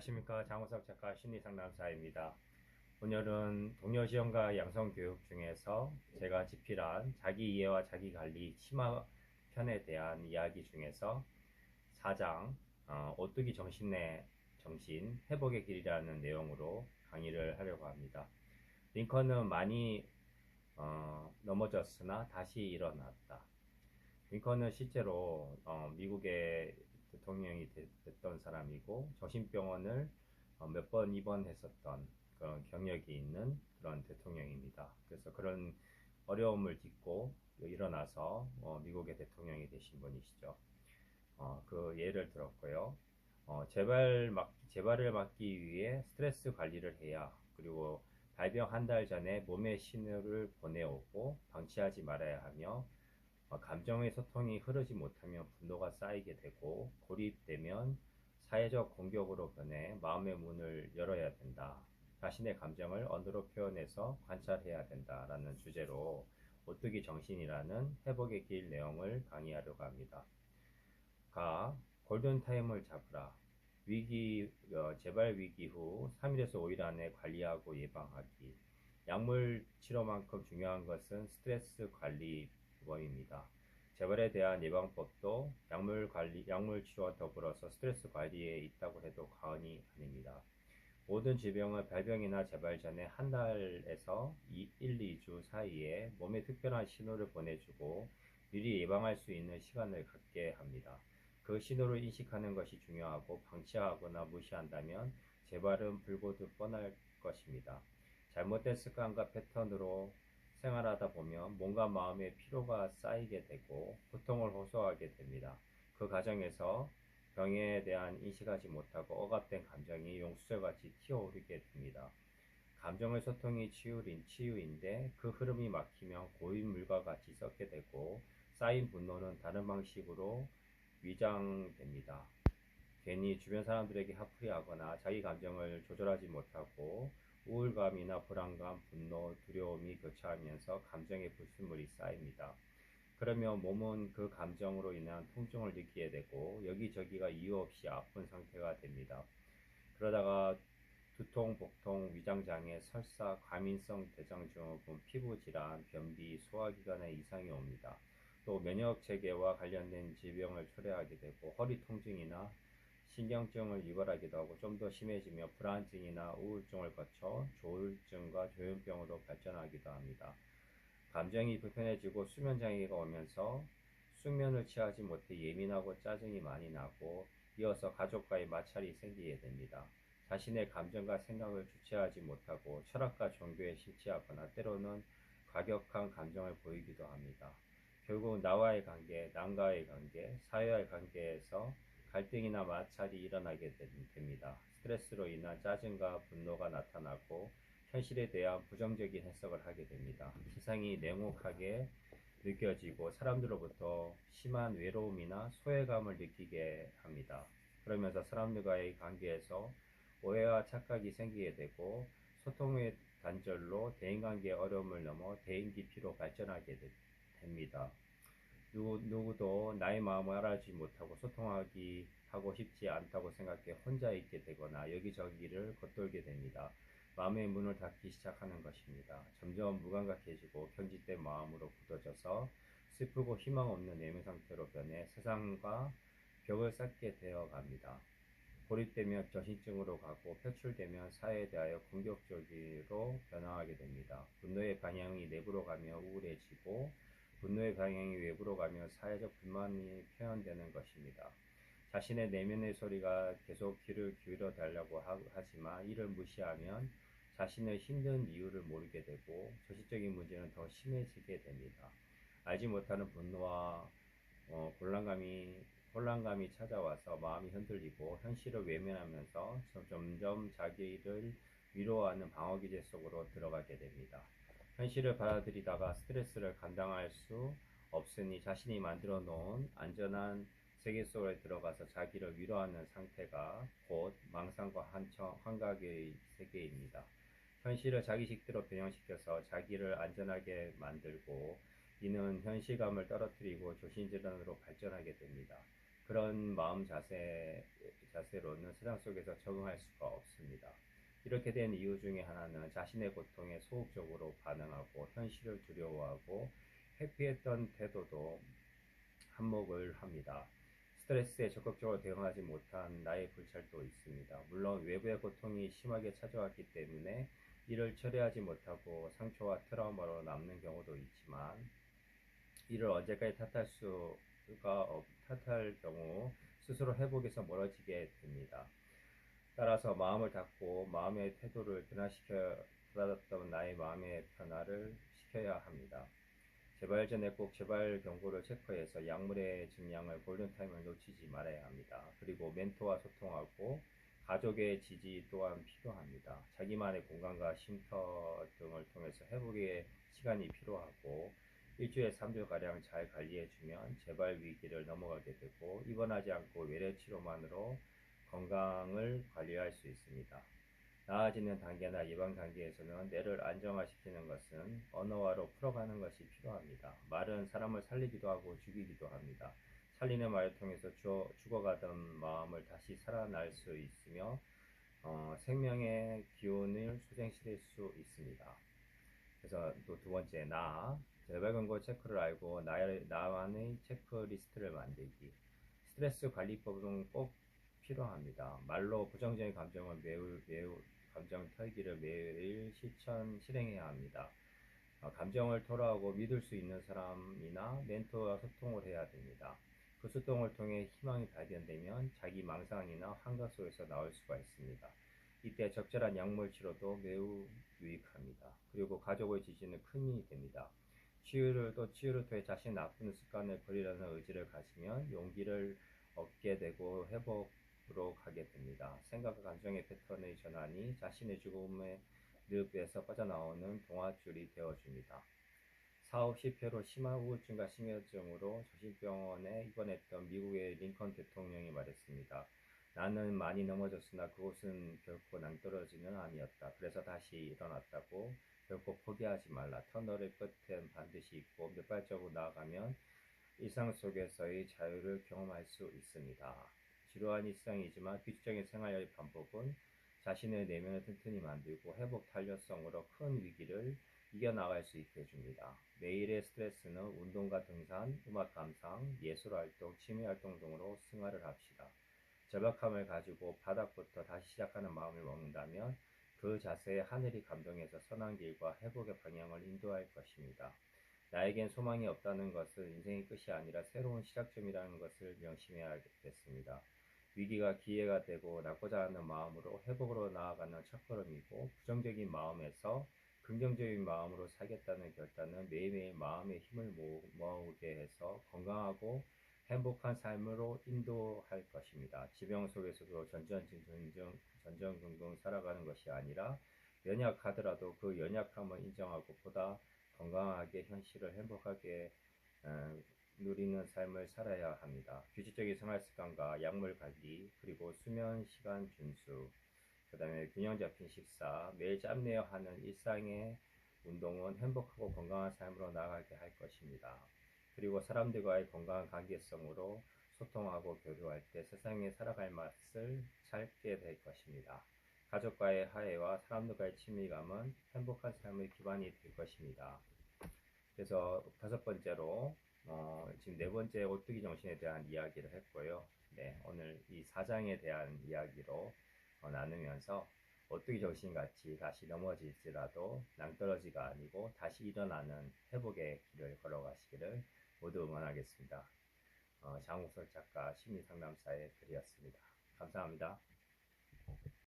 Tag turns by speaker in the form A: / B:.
A: 안녕하십니까. 장우석 작가 심리상담사입니다. 오늘은 동료지원과 양성교육 중에서 제가 집필한 자기이해와 자기관리 심화 편에 대한 이야기 중에서 4장 오뚜기 정신의 정신 회복의 길이라는 내용으로 강의를 하려고 합니다. 링컨은 많이 넘어졌으나 다시 일어났다. 링컨은 실제로 미국의 대통령이 됐던 사람이고 정신병원을 몇 번 입원했었던 그런 경력이 있는 그런 대통령입니다. 그래서 그런 어려움을 딛고 일어나서 미국의 대통령이 되신 분이시죠. 그 예를 들었고요. 재발을 막기 위해 스트레스 관리를 해야, 그리고 발병 한 달 전에 몸에 신호를 보내오고 방치하지 말아야 하며, 감정의 소통이 흐르지 못하면 분노가 쌓이게 되고, 고립되면 사회적 공격으로 변해 마음의 문을 열어야 된다. 자신의 감정을 언어로 표현해서 관찰해야 된다라는 주제로 오뚜기 정신이라는 회복의 길 내용을 강의하려고 합니다. 골든타임을 잡으라. 재발 위기 후 3일에서 5일 안에 관리하고 예방하기. 약물 치료만큼 중요한 것은 스트레스 관리법입니다. 재발에 대한 예방법도 약물 치료와 더불어서 스트레스 관리에 있다고 해도 과언이 아닙니다. 모든 질병은 발병이나 재발 전에 한 달에서 1, 2주 사이에 몸에 특별한 신호를 보내주고 미리 예방할 수 있는 시간을 갖게 합니다. 그 신호를 인식하는 것이 중요하고, 방치하거나 무시한다면 재발은 불보듯 뻔할 것입니다. 잘못된 습관과 패턴으로 생활하다 보면 몸과 마음의 피로가 쌓이게 되고 고통을 호소하게 됩니다. 그 과정에서 병에 대한 인식하지 못하고 억압된 감정이 용수철같이 튀어오르게 됩니다. 감정의 소통이 치유인데 그 흐름이 막히면 고인물과 같이 섞게 되고, 쌓인 분노는 다른 방식으로 위장됩니다. 괜히 주변 사람들에게 화풀이하거나 자기 감정을 조절하지 못하고 우울감이나 불안감, 분노, 두려움이 교차하면서 감정의 불순물이 쌓입니다. 그러면 몸은 그 감정으로 인한 통증을 느끼게 되고 여기저기가 이유 없이 아픈 상태가 됩니다. 그러다가 두통, 복통, 위장장애, 설사, 과민성 대장증후군, 피부질환, 변비, 소화기관에 이상이 옵니다. 또 면역체계와 관련된 질병을 초래하게 되고 허리 통증이나 신경증을 유발하기도 하고, 좀 더 심해지며 불안증이나 우울증을 거쳐 조울증과 조현병으로 발전하기도 합니다. 감정이 불편해지고 수면장애가 오면서 숙면을 취하지 못해 예민하고 짜증이 많이 나고, 이어서 가족과의 마찰이 생기게 됩니다. 자신의 감정과 생각을 주체하지 못하고 철학과 종교에 심취하거나 때로는 과격한 감정을 보이기도 합니다. 결국 나와의 관계, 남과의 관계, 사회와의 관계에서 갈등이나 마찰이 일어나게 됩니다. 스트레스로 인한 짜증과 분노가 나타나고 현실에 대한 부정적인 해석을 하게 됩니다. 세상이 냉혹하게 느껴지고 사람들로부터 심한 외로움이나 소외감을 느끼게 합니다. 그러면서 사람들과의 관계에서 오해와 착각이 생기게 되고, 소통의 단절로 대인관계의 어려움을 넘어 대인기피로 발전하게 됩니다. 누구도 나의 마음을 알아주지 못하고 하고 싶지 않다고 생각해 혼자 있게 되거나 여기저기를 겉돌게 됩니다. 마음의 문을 닫기 시작하는 것입니다. 점점 무감각해지고 경직된 마음으로 굳어져서 슬프고 희망 없는 내면 상태로 변해 세상과 벽을 쌓게 되어 갑니다. 고립되면 정신증으로 가고, 표출되면 사회에 대하여 공격적으로 변화하게 됩니다. 분노의 방향이 내부로 가며 우울해지고, 분노의 방향이 외부로 가며 사회적 불만이 표현되는 것입니다. 자신의 내면의 소리가 계속 귀를 기울여 달라고 하지만 이를 무시하면 자신의 힘든 이유를 모르게 되고 정신적인 문제는 더 심해지게 됩니다. 알지 못하는 분노와 혼란감이 찾아와서 마음이 흔들리고 현실을 외면하면서 점점 자기를 위로하는 방어기제 속으로 들어가게 됩니다. 현실을 받아들이다가 스트레스를 감당할 수 없으니 자신이 만들어 놓은 안전한 세계 속에 들어가서 자기를 위로하는 상태가 곧 망상과 환각의 세계입니다. 현실을 자기식대로 변형시켜서 자기를 안전하게 만들고, 이는 현실감을 떨어뜨리고 조신질환으로 발전하게 됩니다. 그런 자세로는 세상 속에서 적응할 수가 없습니다. 이렇게 된 이유 중에 하나는 자신의 고통에 소극적으로 반응하고 현실을 두려워하고 회피했던 태도도 한몫을 합니다. 스트레스에 적극적으로 대응하지 못한 나의 불찰도 있습니다. 물론 외부의 고통이 심하게 찾아왔기 때문에 이를 처리하지 못하고 상처와 트라우마로 남는 경우도 있지만, 이를 언제까지 탓할 경우 스스로 회복에서 멀어지게 됩니다. 따라서 마음을 닫고 마음의 태도를 변화시켜 받았던 나의 마음의 변화를 시켜야 합니다. 재발 전에 꼭 재발 경고를 체크해서 약물의 증량을 골든타임을 놓치지 말아야 합니다. 그리고 멘토와 소통하고 가족의 지지 또한 필요합니다. 자기만의 공간과 쉼터 등을 통해서 회복의 시간이 필요하고, 일주일에 3주가량 잘 관리해주면 재발 위기를 넘어가게 되고 입원하지 않고 외래 치료만으로 건강을 관리할 수 있습니다. 나아지는 단계나 예방 단계에서는 뇌를 안정화시키는 것은 언어화로 풀어가는 것이 필요합니다. 말은 사람을 살리기도 하고 죽이기도 합니다. 살리는 말을 통해서 죽어가던 마음을 다시 살아날 수 있으며 생명의 기운을 소생시킬 수 있습니다. 그래서 또 두 번째, 재발 경고 체크를 알고 나만의 체크리스트를 만들기. 스트레스 관리법은 꼭 필요합니다. 말로 부정적인 감정은 감정 털기를 매일 실행해야 합니다. 감정을 토로하고 믿을 수 있는 사람이나 멘토와 소통을 해야 됩니다. 그 소통을 통해 희망이 발견되면 자기 망상이나 환각 속에서 나올 수가 있습니다. 이때 적절한 약물 치료도 매우 유익합니다. 그리고 가족의 지지는 큰 힘이 됩니다. 치유를 통해 자신의 나쁜 습관을 버리려는 의지를 가지면 용기를 얻게 되고 회복으로 가게 됩니다. 생각과 감정의 패턴의 전환이 자신의 죽음의 늪에서 빠져나오는 동화줄이 되어줍니다. 사업 실패로 심한 우울증과 심혈증으로 정신병원에 입원했던 미국의 링컨 대통령이 말했습니다. 나는 많이 넘어졌으나 그곳은 결코 낭떠러지는 아니었다. 그래서 다시 일어났다고. 결코 포기하지 말라. 터널의 끝엔 반드시 있고 몇 발자국 나아가면 일상 속에서의 자유를 경험할 수 있습니다. 지루한 일상이지만 규칙적인 생활의 반복은 자신의 내면을 튼튼히 만들고 회복 탄력성으로 큰 위기를 이겨나갈 수 있게 해줍니다. 매일의 스트레스는 운동과 등산, 음악 감상, 예술활동, 취미활동 등으로 승화를 합시다. 절박함을 가지고 바닥부터 다시 시작하는 마음을 먹는다면 그 자세에 하늘이 감동해서 선한 길과 회복의 방향을 인도할 것입니다. 나에겐 소망이 없다는 것은 인생의 끝이 아니라 새로운 시작점이라는 것을 명심해야겠습니다. 위기가 기회가 되고 낫고자 하는 마음으로 회복으로 나아가는 첫걸음이고, 부정적인 마음에서 긍정적인 마음으로 살겠다는 결단은 매일매일 마음의 힘을 모으게 해서 건강하고 행복한 삶으로 인도할 것입니다. 지병 속에서도 전전긍긍 살아가는 것이 아니라 연약하더라도 그 연약함을 인정하고 보다 건강하게 현실을 행복하게 누리는 삶을 살아야 합니다. 규칙적인 생활 습관과 약물 관리, 그리고 수면 시간 준수, 그 다음에 균형 잡힌 식사, 매일 짬내어 하는 일상의 운동은 행복하고 건강한 삶으로 나아가게 할 것입니다. 그리고 사람들과의 건강한 관계성으로 소통하고 교류할 때 세상에 살아갈 맛을 찾게 될 것입니다. 가족과의 화해와 사람들과의 친밀감은 행복한 삶의 기반이 될 것입니다. 그래서 다섯 번째로 지금 네 번째 오뚜기 정신에 대한 이야기를 했고요. 네, 오늘 이 4장에 대한 이야기로 나누면서 오뚜기 정신같이 다시 넘어질지라도 낭떠러지가 아니고 다시 일어나는 회복의 길을 걸어가시기를 모두 응원하겠습니다. 장우석 작가 심리상담사의 글이었습니다. 감사합니다.